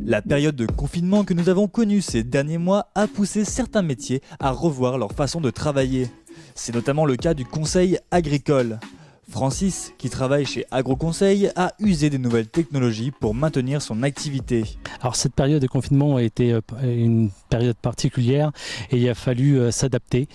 La période de confinement que nous avons connue ces derniers mois a poussé certains métiers à revoir leur façon de travailler. C'est notamment le cas du conseil agricole. Francis, qui travaille chez AgroConseil, a usé des nouvelles technologies pour maintenir son activité. Alors cette période de confinement a été une période particulière et il a fallu s'adapter.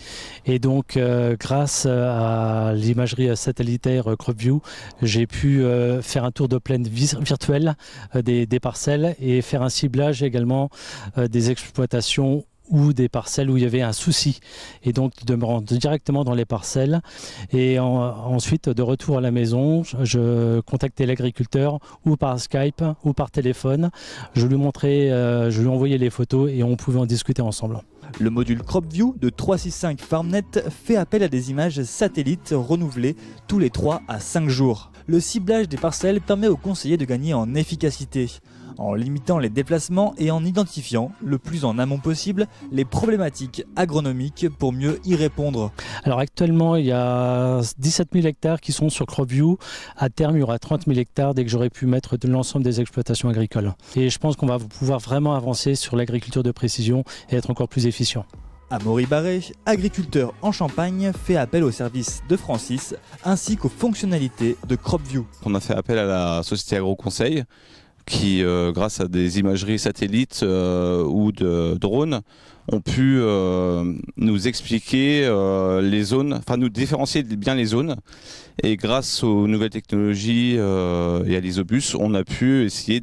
Et donc grâce à l'imagerie satellitaire CropView, j'ai pu faire un tour de plaine virtuel des parcelles et faire un ciblage également des exploitations ou des parcelles où il y avait un souci, et donc de me rendre directement dans les parcelles et ensuite de retour à la maison, je contactais l'agriculteur ou par Skype ou par téléphone, je lui montrais, je lui envoyais les photos et on pouvait en discuter ensemble. Le module CropView de 365 FarmNet fait appel à des images satellites renouvelées tous les 3 à 5 jours. Le ciblage des parcelles permet aux conseillers de gagner en efficacité, en limitant les déplacements et en identifiant le plus en amont possible les problématiques agronomiques pour mieux y répondre. Alors actuellement, il y a 17 000 hectares qui sont sur CropView. À terme, il y aura 30 000 hectares dès que j'aurai pu mettre de l'ensemble des exploitations agricoles. Et je pense qu'on va pouvoir vraiment avancer sur l'agriculture de précision et être encore plus efficient. Amaury Barré, agriculteur en Champagne, fait appel au service de Francis ainsi qu'aux fonctionnalités de CropView. On a fait appel à la société AgroConseil qui, grâce à des imageries satellites ou de drones, ont pu nous expliquer les zones, enfin nous différencier bien les zones. Et grâce aux nouvelles technologies et à l'Isobus, on a pu essayer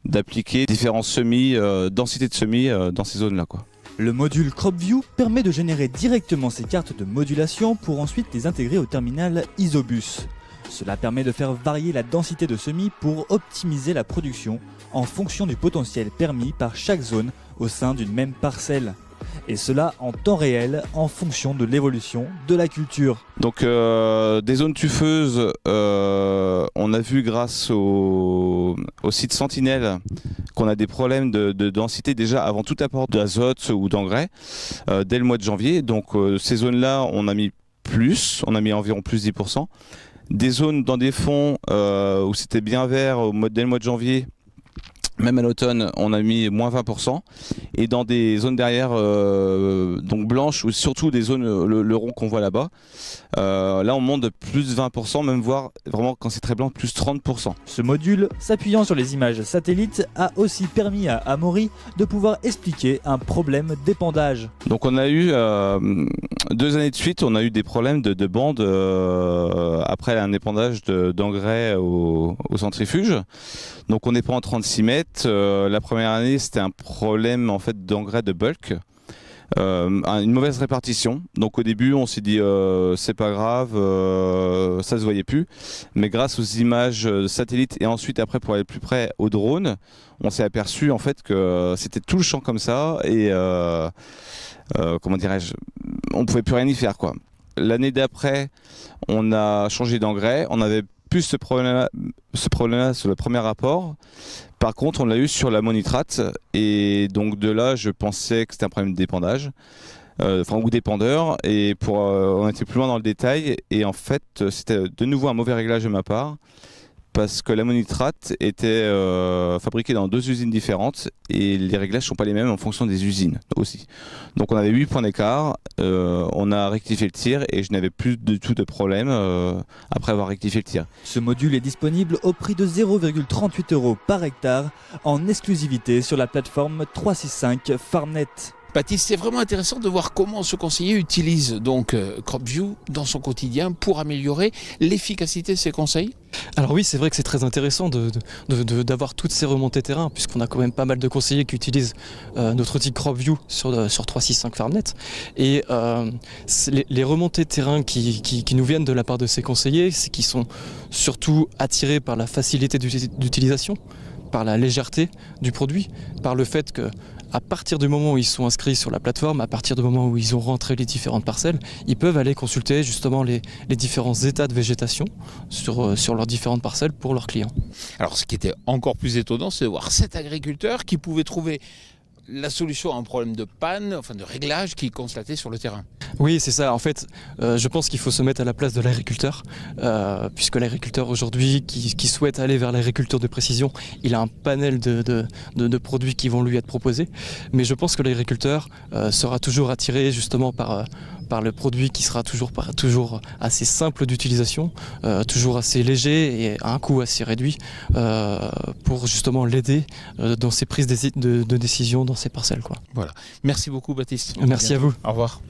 d'appliquer différents semis, densités de semis dans ces zones-là, quoi. Le module CropView permet de générer directement ces cartes de modulation pour ensuite les intégrer au terminal Isobus. Cela permet de faire varier la densité de semis pour optimiser la production en fonction du potentiel permis par chaque zone au sein d'une même parcelle. Et cela en temps réel en fonction de l'évolution de la culture. Donc des zones tufeuses, on a vu grâce au site Sentinelle qu'on a des problèmes de densité déjà avant tout apport d'azote ou d'engrais dès le mois de janvier. Donc ces zones-là, on a mis environ plus 10%. Des zones dans des fonds où c'était bien vert dès le mois de janvier, même à l'automne, on a mis moins 20%. Et dans des zones derrière, donc blanches, ou surtout des zones, le rond qu'on voit là-bas, là on monte de plus 20%, même voire vraiment quand c'est très blanc, plus 30%. Ce module, s'appuyant sur les images satellites, a aussi permis à Amaury de pouvoir expliquer un problème d'épandage. Donc on a eu 2 années de suite, on a eu des problèmes de bandes après un épandage d'engrais au centrifuge. Donc on épand en 36 mètres. La première année, c'était un problème en fait d'engrais de bulk, une mauvaise répartition. Donc au début, on s'est dit c'est pas grave, ça se voyait plus. Mais grâce aux images satellites et ensuite après pour aller plus près au drone, on s'est aperçu en fait que c'était tout le champ comme ça et comment dirais-je, on pouvait plus rien y faire, quoi. L'année d'après, on a changé d'engrais. On avait plus ce problème-là sur le premier rapport. Par contre, on l'a eu sur l'ammonitrate. Et donc de là, je pensais que c'était un problème d'épandage, ou d'épandeur. Et on était plus loin dans le détail. Et en fait, c'était de nouveau un mauvais réglage de ma part. Parce que l'ammonitrate était fabriqué dans 2 usines différentes et les réglages ne sont pas les mêmes en fonction des usines aussi. Donc on avait 8 points d'écart, on a rectifié le tir et je n'avais plus du tout de problème après avoir rectifié le tir. Ce module est disponible au prix de 0,38 € par hectare en exclusivité sur la plateforme 365 FarmNet. Baptiste, c'est vraiment intéressant de voir comment ce conseiller utilise donc CropView dans son quotidien pour améliorer l'efficacité de ses conseils. Alors oui, c'est vrai que c'est très intéressant d'avoir toutes ces remontées terrain, puisqu'on a quand même pas mal de conseillers qui utilisent notre outil CropView sur 365 FarmNet. Et les remontées terrain qui nous viennent de la part de ces conseillers, c'est qu'ils sont surtout attirés par la facilité d'utilisation, par la légèreté du produit, par le fait que à partir du moment où ils sont inscrits sur la plateforme, à partir du moment où ils ont rentré les différentes parcelles, ils peuvent aller consulter justement les différents états de végétation sur leurs différentes parcelles pour leurs clients. Alors ce qui était encore plus étonnant, c'est de voir cet agriculteur qui pouvait trouver la solution à un problème de panne, enfin de réglage qui est constaté sur le terrain. Oui, c'est ça. En fait, je pense qu'il faut se mettre à la place de l'agriculteur, puisque l'agriculteur aujourd'hui qui souhaite aller vers l'agriculture de précision, il a un panel de produits qui vont lui être proposés. Mais je pense que l'agriculteur sera toujours attiré justement par le produit qui sera toujours assez simple d'utilisation, toujours assez léger et à un coût assez réduit, pour justement l'aider dans ses prises de décision dans ses parcelles, quoi. Voilà. Merci beaucoup Baptiste. Merci à vous. Au revoir.